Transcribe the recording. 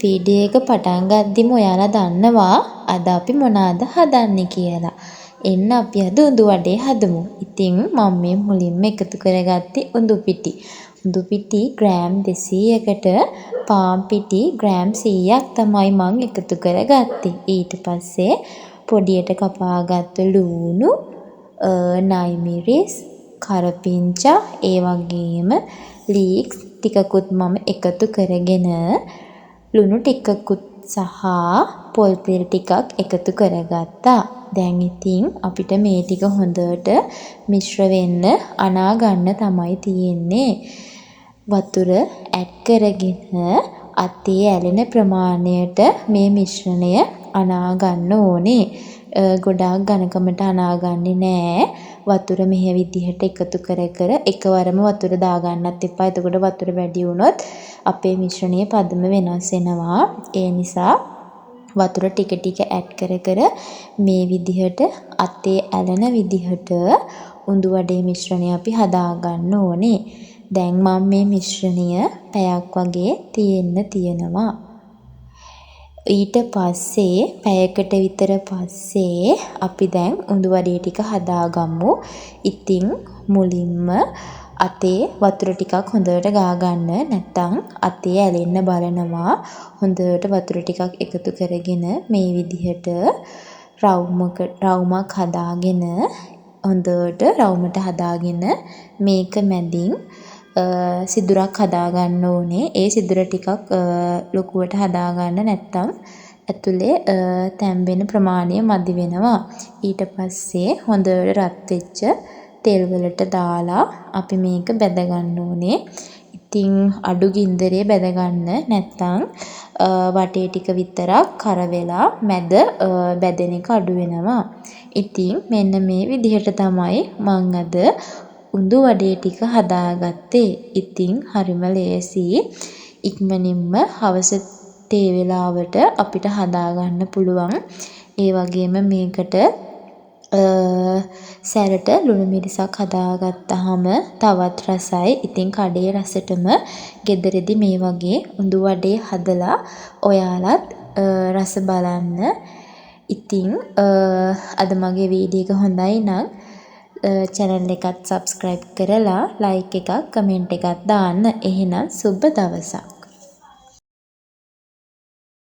Video එක පටන් ගද්දිම ඔයාලා දන්නවා අද අපි මොනවාද හදන්නේ කියලා. එන්න අපි අද උඳු වඩේ හදමු. ඉතින් මම මේ මුලින්ම එකතු කරගත්තේ උඳු පිටි. උඳු පිටි ග්‍රෑම් 200කට පාන් පිටි ග්‍රෑම් 100ක් තමයි මම එකතු කරගත්තේ. ඊට පස්සේ පොඩියට කපාගත්තු ලුණු, නයි මිරිස්, කරපිංචා, ඒ වගේම ලීක්ස් ටිකකුත් මම එකතු කරගෙන ලුණු ටිකකුත් සහ පොල් තෙල් ටිකක් එකතු කරගත්තා. දැන් ඉතින් අපිට මේ ටික හොඳට මිශ්‍ර වෙන්න අනා ගන්න තමයි තියෙන්නේ. වතුර ඇඩ් කරගෙන අතේ ඇලෙන ප්‍රමාණයට මේ මිශ්‍රණය අනා ගන්න ඕනේ. ගොඩාක් ඝනකමට අනාගන්නේ නෑ. වතුර මෙහෙ විදිහට එකතු කර කර එකවරම වතුර දාගන්නත් එපා. එතකොට වතුර වැඩි වුණොත් අපේ මිශ්‍රණයේ පදම වෙනස් වෙනවා. ඒ නිසා වතුර ටික ටික ඇඩ් කර කර මේ විදිහට අතේ ඇලෙන විදිහට උඳු වඩේ මිශ්‍රණය අපි හදාගන්න ඕනේ. දැන් මම මේ මිශ්‍රණය පැයක් වගේ තියෙනවා. ඊට පස්සේ පැයකට විතර පස්සේ අපි දැන් උඳු වඩේ ටික හදාගමු. ඉතින් මුලින්ම අතේ වතුර ටිකක් හොඳට ගා ගන්න. නැත්නම් අතේ ඇලෙන්න බලනවා. හොඳට වතුර ටිකක් එකතු කරගෙන මේ විදිහට රවුමක් හදාගෙන හොඳට රවුමට හදාගෙන මේක මැදින් සිදුරක් හදාගන්න ඕනේ. ඒ සිදුර ටිකක් ලොකුවට හදාගන්න නැත්නම් ඇතුලේ තැම්බෙන ප්‍රමාණය මදි වෙනවා. ඊට පස්සේ හොඳට රත් වෙච්ච තෙල් වලට දාලා අපි මේක බැද ගන්න ඕනේ. ඉතින් අඩු ගින්දරේ බැද ගන්න නැත්නම් වටේ ටික විතරක් කර වෙලා මැද බැදෙන එක අඩු වෙනවා. ඉතින් මෙන්න මේ විදිහට තමයි මම අද උඳු වඩේ ටික හදාගත්තේ. ඉතින් හරිම ලේසි. ඉක්මනින්ම හවස තේ වෙලාවට අපිට හදාගන්න පුළුවන්. ඒ වගේම මේකට සැරට ලුණු මිරිසක් හදාගත්තාම තවත් රසයි. ඉතින් කඩේ රසටම ගෙදරදී මේ වගේ උඳු වඩේ හදලා ඔයාලත් රස බලන්න. ඉතින් අද මගේ වීඩියෝ එක හොඳයි නම් channel එකත් subscribe කරලා like එකක් comment එකක් දාන්න. එහෙනම් සුබ දවසක්.